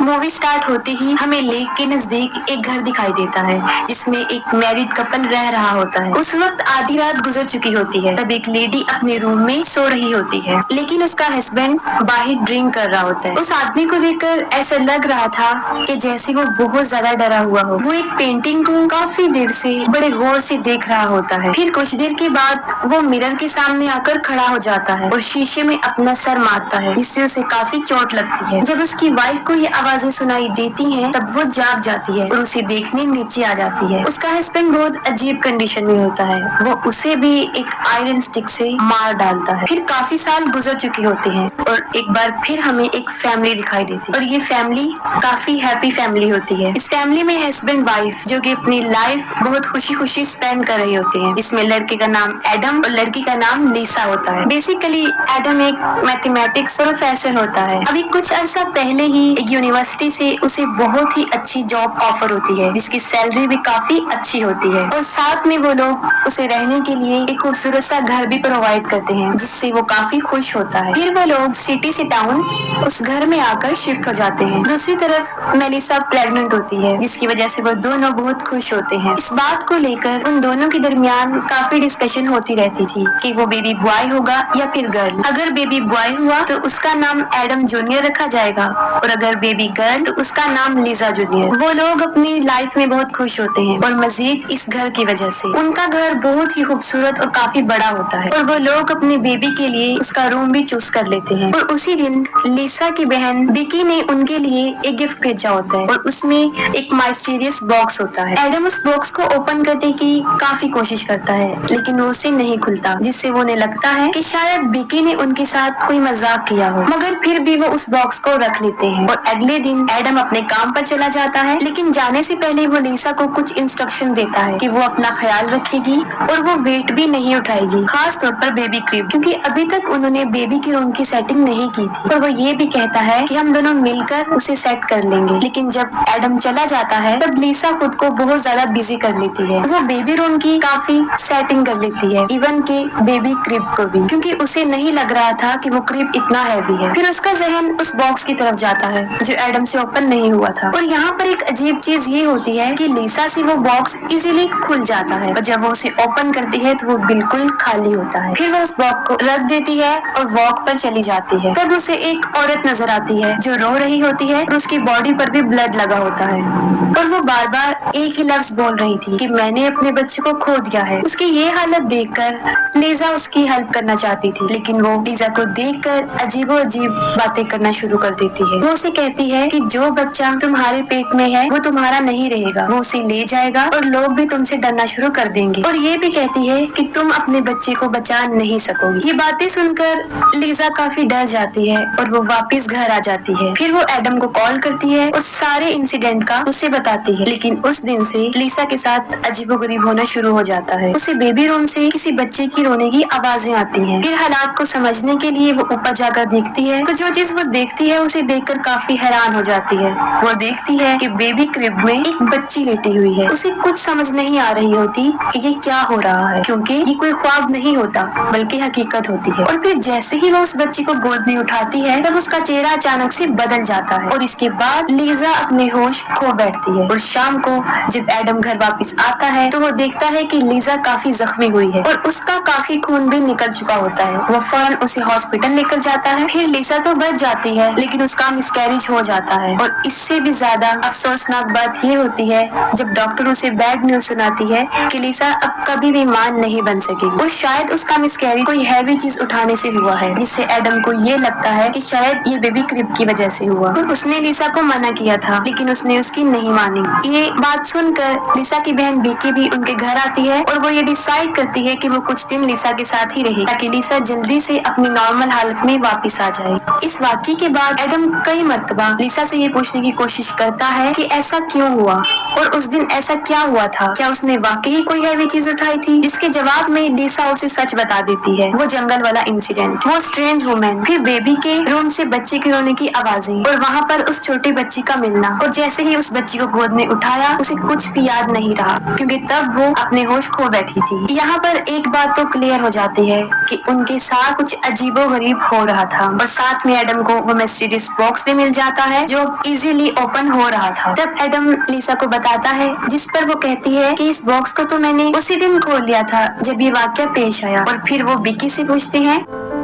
Movie start होते ही हमें lake के नजदीक एक घर दिखाई देता है जिसमें एक मैरिड कपल रह रहा होता है। उस वक्त आधी रात गुजर चुकी होती है। तब एक लेडी अपने रूम में सो रही होती है, लेकिन उसका हस्बैंड बाहर ड्रिंक कर रहा होता है। उस आदमी को देखकर ऐसा लग रहा था कि जैसे वो बहुत ज्यादा डरा हुआ हो। वो एक पेंटिंग को काफी देर से बड़े गौर से देख रहा होता है। फिर कुछ देर के बाद वो मिरर के सामने आकर खड़ा हो जाता है और शीशे में अपना सर मारता है, जिससे उसे काफी चोट लगती है। जब उसकी वाइफ को ये आवाजें सुनाई देती हैं, तब वो जाग जाती है और उसे देखने नीचे आ जाती है। उसका हस्बैंड बहुत अजीब कंडीशन में होता है। वो उसे भी एक आयरन स्टिक से मार डालता है। फिर काफी साल गुजर चुके होते हैं और एक बार फिर हमें एक फैमिली दिखाई देती है और ये फैमिली काफी हैप्पी फैमिली होती है। इस फैमिली में हस्बैंड वाइफ जो कि अपनी लाइफ बहुत खुशी खुशी स्पेंड कर रहे होते हैं। इसमें लड़के का नाम एडम और लड़की का नाम लिसा होता है। बेसिकली एडम एक मैथमेटिक्स प्रोफेसर होता है। अभी कुछ अर्सा पहले ही एक यूनिवर्सिटी से उसे बहुत ही अच्छी जॉब ऑफर होती है, जिसकी सैलरी भी काफी अच्छी होती है और साथ में वो लोग उसे रहने के लिए एक खूबसूरत सा घर भी प्रोवाइड करते हैं, जिससे वो काफी खुश होता है। फिर वो लोग सिटी से टाउन उस घर में आकर शिफ्ट हो जाते हैं। दूसरी तरफ मेलिसा प्रेग्नेंट होती है, जिसकी वजह से वो दोनों बहुत खुश होते हैं। इस बात को लेकर उन दोनों के दरमियान काफी डिस्कशन होती रहती थी कि वो बेबी बॉय होगा या फिर गर्ल। अगर बेबी बॉय हुआ तो उसका नाम एडम जूनियर रखा जाएगा और अगर बेबी गर्ल तो उसका नाम लिजा जूनियर। वो लोग अपनी लाइफ में बहुत खुश होते हैं और मजीद इस घर की वजह से। उनका घर बहुत ही खूबसूरत और काफी बड़ा होता है और वो लोग अपने बेबी के लिए उसका रूम भी चूज कर लेते हैं। और उसी दिन लिसा की बहन विकी ने उनके लिए एक गिफ्ट भेजा होता है और उसमें एक माइस्टीरियस बॉक्स होता है। एडम उस बॉक्स को ओपन करने की काफी कोशिश करता है, लेकिन वो उससे नहीं खुलता, जिससे वो उन्हें लगता है कि शायद विकी ने उनके साथ कोई मजाक किया हो। मगर फिर भी वो उस बॉक्स को रख लेते हैं और अगले दिन एडम अपने काम पर चला जाता है। लेकिन जाने से पहले वो लिसा को कुछ इंस्ट्रक्शन देता है कि वो अपना ख्याल रखेगी और वो वेट भी नहीं उठाएगी, खास तौर पर बेबी क्रिब, क्योंकि अभी तक उन्होंने बेबी के रूम की सेटिंग नहीं की थी। और वो ये भी कहता है कि हम दोनों मिलकर उसे सेट कर लेंगे। लेकिन जब एडम चला जाता है तब लिसा खुद को बहुत ज्यादा बिजी कर लेती है। वो बेबी रूम की काफी सेटिंग कर लेती है, इवन के बेबी क्रिब को भी, क्योंकि उसे नहीं लग रहा था कि वो क्रिब इतना हैवी है। फिर उसका जहन उस बॉक्स की तरफ जाता है जो एडम से ओपन नहीं हुआ था। और यहाँ पर एक अजीब चीज ये होती है कि लिसा से वो बॉक्स इजीली खुल जाता है और जब वो उसे ओपन करती है तो वो बिल्कुल खाली होता है। फिर वो उस बॉक्स को रख देती है और वॉक पर चली जाती है। तब उसे एक औरत नजर आती है जो रो रही होती है और उसकी बॉडी पर भी ब्लड लगा होता है और वो बार बार एक ही लफ्ज बोल रही थी कि मैंने अपने बच्चे को खो दिया है। उसकी ये हालत देखकर लिजा उसकी हेल्प करना चाहती थी, लेकिन वो लिजा को देखकर अजीबो अजीब बातें करना शुरू कर देती है। वो उसे कहती है कि जो बच्चा तुम्हारे पेट में है वो तुम्हारा नहीं रहेगा, वो उसे ले जाएगा और लोग भी तुमसे डरना शुरू कर देंगे। और ये भी कहती है कि तुम अपने बच्चे को बचा नहीं सकोगी। ये बातें सुनकर लिजा काफी डर जाती है और वो वापस घर आ जाती है। फिर वो एडम को कॉल करती है और सारे इंसिडेंट का उसे बताती है। लेकिन उस दिन से लिसा के साथ अजीबोगरीब होना शुरू हो जाता है। उसे बेबी रूम से किसी बच्चे की रोने की आवाजें आती हैं। फिर हालात को समझने के लिए वो ऊपर जाकर देखती है तो जो चीज वो देखती है उसे देखकर काफी हैरान हो जाती है। वो देखती है कि बेबी क्रिब में एक बच्ची लेटी हुई है। उसे कुछ समझ नहीं आ रही होती कि ये क्या हो रहा है, क्योंकि ये कोई ख्वाब नहीं होता बल्कि हकीकत होती है। और फिर जैसे ही वो उस बच्ची को गोद में उठाती है तब उसका चेहरा अचानक से बदल जाता है और इसके बाद लिजा अपने होश खो बैठती है। और शाम को जब एडम घर वापस आता है तो वो देखता है कि लिजा काफी जख्मी हुई है और उसका काफी खून भी निकल चुका होता है। वो फौरन उसे हॉस्पिटल लेकर जाता है। फिर लिसा तो बच जाती है, लेकिन उसका मिसकैरेज हो जाता है। और इससे भी ज्यादा अफसोसनाक बात ये होती है जब डॉक्टर उसे बैड न्यूज सुनाती है कि लिसा अब कभी भी मां नहीं बन सकेगी और शायद उसका मिसकैरेज कोई हैवी चीज उठाने से हुआ है, जिससे एडम को ये लगता है कि शायद ये बेबी क्रिब की वजह से हुआ। तो उसने लिसा को मना किया था, लेकिन उसने उसकी नहीं मानी। ये बात सुनकर लिसा की बहन विकी भी उनके घर आती है और वो ये डिसाइड करती है कि वो कुछ दिन लिसा के साथ ही रहे ताकि लिसा जल्दी से अपनी नॉर्मल हालत में वापस आ जाए। इस वाकये के बाद एडम कई मर्तबा लिसा से ये पूछने की कोशिश करता है कि ऐसा क्यों हुआ और उस दिन ऐसा क्या हुआ था, क्या उसने वाकई कोई हैवी चीज उठाई थी। जिसके जवाब में लिसा उसे सच बता देती है, वो जंगल वाला इंसिडेंट, वो स्ट्रेंज वुमेन, फिर बेबी के रूम से बच्चे के रोने की आवाजें और वहाँ पर उस छोटी बच्ची का मिलना। और जैसे ही उस बच्ची को गोद में उठाया उसे कुछ भी याद नहीं रहा, क्योंकि तब वो अपने होश खो बैठी थी। यहाँ पर एक बात तो क्लियर हो जाती है कि उनके साथ कुछ अजीबोगरीब हो रहा था और साथ में एडम को वो मिस्टीरियस बॉक्स भी मिल जाता है जो इजीली ओपन हो रहा था। तब एडम लिसा को बताता है, जिस पर वो कहती है कि इस बॉक्स को तो मैंने उसी दिन खोल लिया था जब ये वाकया पेश आया। और फिर वो विकी से पूछते हैं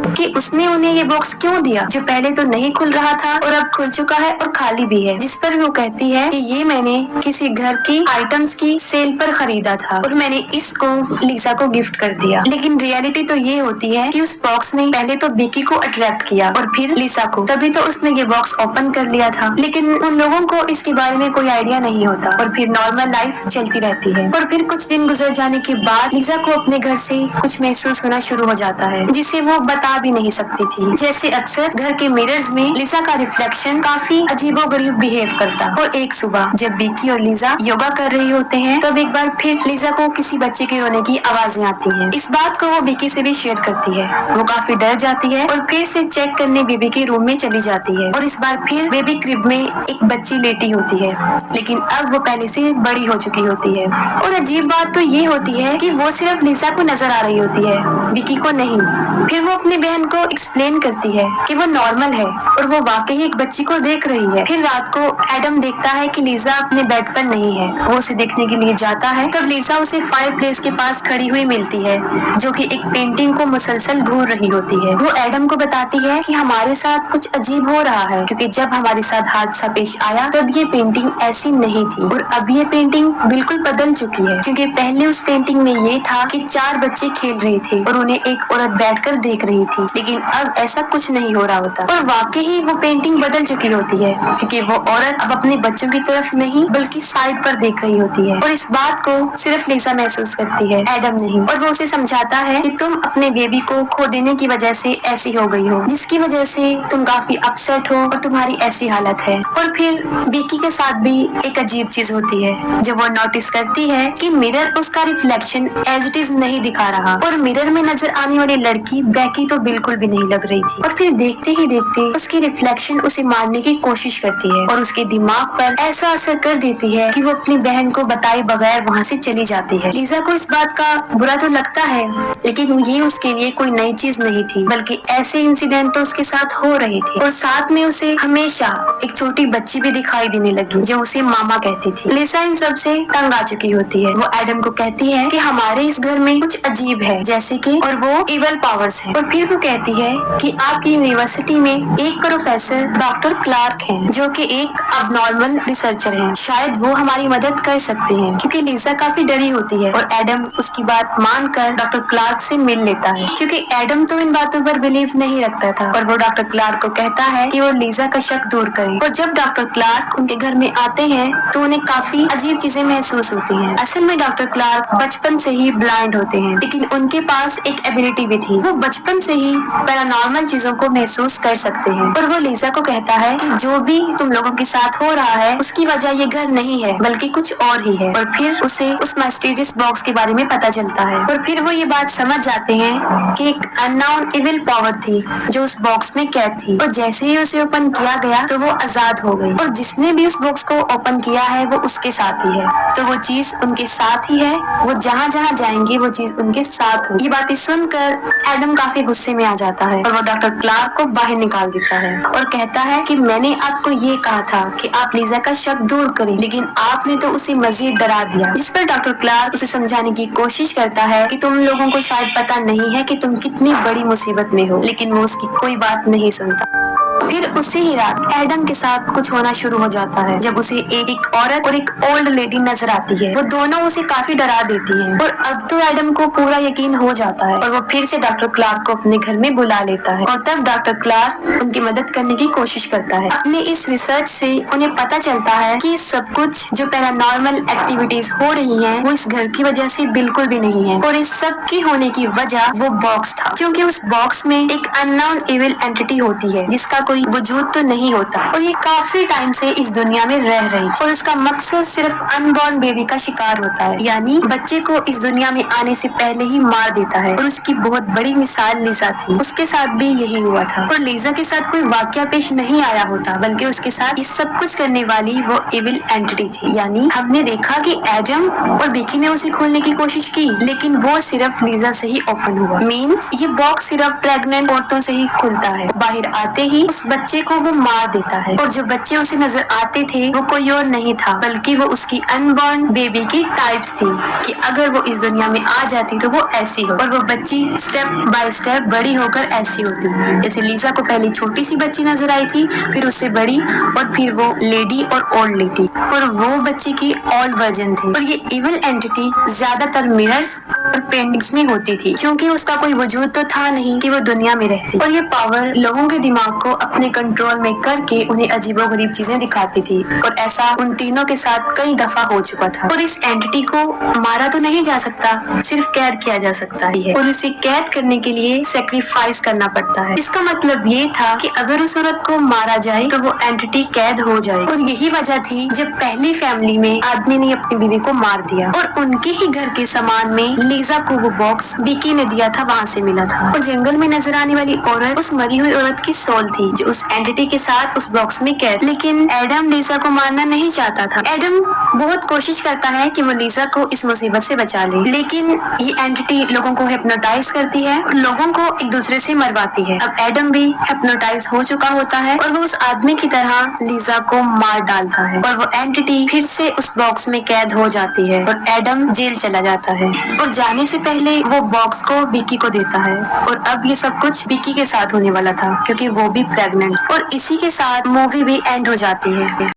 कि उसने उन्हें ये बॉक्स क्यों दिया जो पहले तो नहीं खुल रहा था और अब खुल चुका है और खाली भी है। जिस पर वो कहती है कि ये मैंने किसी घर की आइटम्स की सेल पर खरीदा था और मैंने इसको लिसा को गिफ्ट कर दिया। लेकिन रियलिटी तो ये होती है कि उस बॉक्स ने पहले तो विकी को अट्रैक्ट किया और फिर लिसा को, तभी तो उसने ये बॉक्स ओपन कर लिया था। लेकिन उन लोगों को इसके बारे में कोई आइडिया नहीं होता और फिर नॉर्मल लाइफ चलती रहती है। और फिर कुछ दिन गुजर जाने के बाद लिसा को अपने घर से कुछ महसूस होना शुरू हो जाता है जिसे वो बता भी नहीं सकती थी। जैसे अक्सर घर के मिरर्स में लिसा का रिफ्लेक्शन काफी अजीबोगरीब बिहेव करता। और एक सुबह जब विकी और लिसा योगा कर रही होते हैं तब एक बार फिर लिसा को किसी बच्चे के रोने की आवाजें आती हैं। इस बात को वो विकी से भी शेयर करती है। वो काफी डर जाती है और फिर से चेक करने बेबी के रूम में चली जाती है और इस बार फिर बेबी क्रिब में एक बच्ची लेटी होती है, लेकिन अब वो पहले से बड़ी हो चुकी होती है। और अजीब बात तो ये होती है कि वो सिर्फ लिसा को नजर आ रही होती है, विकी को नहीं। फिर वो अपनी बहन को एक्सप्लेन करती है कि वो नॉर्मल है और वो वाकई एक बच्ची को देख रही है। फिर रात को एडम देखता है कि लिसा अपने बेड पर नहीं है। वो उसे देखने के लिए जाता है तब लिसा उसे फायर प्लेस के पास खड़ी हुई मिलती है जो कि एक पेंटिंग को मुसलसल घूर रही होती है। वो एडम को बताती है कि हमारे साथ कुछ अजीब हो रहा है क्योंकि जब हमारे साथ हादसा पेश आया तब ये पेंटिंग ऐसी नहीं थी और अब ये पेंटिंग बिल्कुल बदल चुकी है। क्योंकि पहले उस पेंटिंग में ये था कि 4 बच्चे खेल रहे थे और उन्हें एक औरत बैठकर देख रही थी, लेकिन अब ऐसा कुछ नहीं हो रहा होता। और वाकई ही वो पेंटिंग बदल चुकी होती है क्योंकि वो औरत अब अपने बच्चों की तरफ नहीं बल्कि साइड पर देख रही होती है। और इस बात को सिर्फ लिसा महसूस करती है, एडम नहीं। और वो उसे समझाता है कि तुम अपने बेबी को खो देने की वजह से ऐसी हो गई हो, जिसकी वजह से तुम काफी अपसेट हो और तुम्हारी ऐसी हालत है। और फिर विकी के साथ भी एक अजीब चीज होती है जब वो नोटिस करती है कि मिरर उसका रिफ्लेक्शन एज इट इज नहीं दिखा रहा और मिरर में नजर आने वाली लड़की बैकी तो बिल्कुल भी नहीं लग रही थी। और फिर देखते ही देखते उसकी रिफ्लेक्शन उसे मारने की कोशिश करती है और उसके दिमाग पर ऐसा असर कर देती है कि वो अपनी बहन को बताए बगैर वहाँ से चली जाती है। लिसा को इस बात का बुरा तो लगता है, लेकिन ये उसके लिए कोई नई चीज नहीं थी, बल्कि ऐसे इंसिडेंट तो उसके साथ हो रहे थे। और साथ में उसे हमेशा एक छोटी बच्ची भी दिखाई देने लगी जो उसे मामा कहती थी। लिसा इन सब से तंग आ चुकी होती है। वो एडम को कहती है कि हमारे इस घर में कुछ अजीब है, जैसे कि और वो इवल पावर्स है। और फिर वो कहती है कि आपकी यूनिवर्सिटी में एक प्रोफेसर डॉक्टर क्लार्क हैं जो कि एक अबनॉर्मल रिसर्चर हैं। शायद वो हमारी मदद कर सकते हैं। क्योंकि लिसा काफी डरी होती है और एडम उसकी बात मानकर डॉक्टर क्लार्क से मिल लेता है, क्योंकि एडम तो इन बातों पर बिलीव नहीं रखता था। और वो डॉक्टर क्लार्क को कहता है कि वो लिसा का शक दूर करे। और जब डॉक्टर क्लार्क उनके घर में आते हैं तो उन्हें काफी अजीब चीजें महसूस होती हैं। असल में डॉक्टर क्लार्क बचपन से ही ब्लाइंड होते हैं, लेकिन उनके पास एक एबिलिटी भी थी। वो बचपन से ही पैरानॉर्मल चीजों को महसूस कर सकते हैं। और वो लिसा को कहता है कि जो भी तुम लोगों के साथ हो रहा है उसकी वजह ये घर नहीं है बल्कि कुछ और ही है। और फिर उसे उस मिस्टीरियस बॉक्स के बारे में पता चलता है और फिर वो ये बात समझ जाते हैं कि एक अननोन इविल पावर थी जो उस बॉक्स में कैद थी। और जैसे ही उसे ओपन किया गया तो वो आजाद हो गई और जिसने भी उस बॉक्स को ओपन किया है वो उसके साथ ही है। तो वो चीज उनके साथ ही है, वो जहाँ जहाँ जाएंगे वो चीज उनके साथ हो। ये बातें सुनकर एडम काफी गुस्से में आ जाता है और वो डॉक्टर क्लार्क को बाहर निकाल देता है और कहता है कि मैंने आपको ये कहा था कि आप लिसा का शक दूर करें, लेकिन आपने तो उसे मजीद डरा दिया। इस पर डॉक्टर क्लार्क उसे समझाने की कोशिश करता है कि तुम लोगों को शायद पता नहीं है कि तुम कितनी बड़ी मुसीबत में हो, लेकिन वो उसकी कोई बात नहीं सुनता। फिर उसी ही रात एडम के साथ कुछ होना शुरू हो जाता है जब उसे एक औरत और एक ओल्ड लेडी नजर आती है। वो दोनों उसे काफी डरा देती हैं और अब तो एडम को पूरा यकीन हो जाता है और वो फिर से डॉक्टर क्लार्क को अपने घर में बुला लेता है। और तब डॉक्टर क्लार्क उनकी मदद करने की कोशिश करता है। अपने इस रिसर्च से उन्हें पता चलता है कि सब कुछ जो पैरानॉर्मल एक्टिविटीज हो रही हैं वो इस घर की वजह से बिल्कुल भी नहीं है और इस सब की होने की वजह वो बॉक्स था, क्योंकि उस बॉक्स में एक अननोन इविल एंटिटी होती है जिसका कोई वजूद तो नहीं होता और ये काफी टाइम से इस दुनिया में रह रही और उसका मकसद सिर्फ अनबॉर्न बेबी का शिकार होता है, यानी बच्चे को इस दुनिया में आने से पहले ही मार देता है। और उसकी बहुत बड़ी मिसाल लीजा थी, उसके साथ भी यही हुआ था। और लीजा के साथ कोई वाकया पेश नहीं आया होता, बल्कि उसके साथ ये सब कुछ करने वाली वो इविल एंटिटी थी। यानी हमने देखा कि एडम और बिकी ने उसे खोलने की कोशिश की, लेकिन वो सिर्फ लीजा से ही ओपन हुआ। मीन्स ये बॉक्स सिर्फ प्रेग्नेंट औरतों से ही खुलता है। बाहर आते ही उस बच्चे को वो मार देता है और जो बच्चे उसे नजर आते थे वो कोई और नहीं था, बल्कि वो उसकी अनबॉर्न बेबी की टाइप्स थी कि अगर वो इस दुनिया में आ जाती तो वो ऐसी हो, और वो बच्ची स्टेप बाय स्टेप बड़ी होकर ऐसी होती। जैसे लीजा को पहले छोटी सी बच्ची नजर आई थी, फिर उससे बड़ी, और फिर वो लेडी और ओल्ड लेडी, और वो बच्चे की ओल्ड वर्जन थी। और ये इविल एंटिटी ज्यादातर मिरर्स और पेंटिंग्स में होती थी, क्योंकि उसका कोई वजूद तो था नहीं कि वो दुनिया में रहती। और ये पावर लोगों के दिमाग को अपने कंट्रोल में करके उन्हें अजीबोगरीब चीजें दिखाती थी, और ऐसा उन तीनों के साथ कई दफा हो चुका था। और इस एंटिटी को मारा तो नहीं जा सकता, सिर्फ कैद किया जा सकता है, और इसे कैद करने के लिए सेक्रीफाइस करना पड़ता है। इसका मतलब ये था कि अगर उस औरत को मारा जाए तो वो एंटिटी कैद हो जाए। और यही वजह थी जब पहली फैमिली में आदमी ने अपनी बीवी को मार दिया, और उनके ही घर के सामान में लीजा को वो बॉक्स बिकी ने दिया था, वहाँ से मिला था। और जंगल में नजर आने वाली औरत उस मरी हुई औरत की सोल थी, जो उस एंटिटी के साथ उस बॉक्स में कैद। लेकिन एडम लीजा को मारना नहीं चाहता था। एडम बहुत कोशिश करता है कि वो लीजा को इस मुसीबत से बचा ले, लेकिन ये एंटिटी लोगों को हिप्नोटाइज करती है और लोगों को एक दूसरे से मरवाती है। अब एडम भी हिप्नोटाइज हो चुका होता है और वो उस आदमी की तरह लीजा को मार डालता है, और वो एंटिटी फिर से उस बॉक्स में कैद हो जाती है, और एडम जेल चला जाता है। और जाने से पहले वो बॉक्स को बिकी को देता है। और अब ये सब कुछ बिकी के साथ होने वाला था, क्योंकि वो भी प्रेग्नेंट। और इसी के साथ मूवी भी एंड हो जाती है।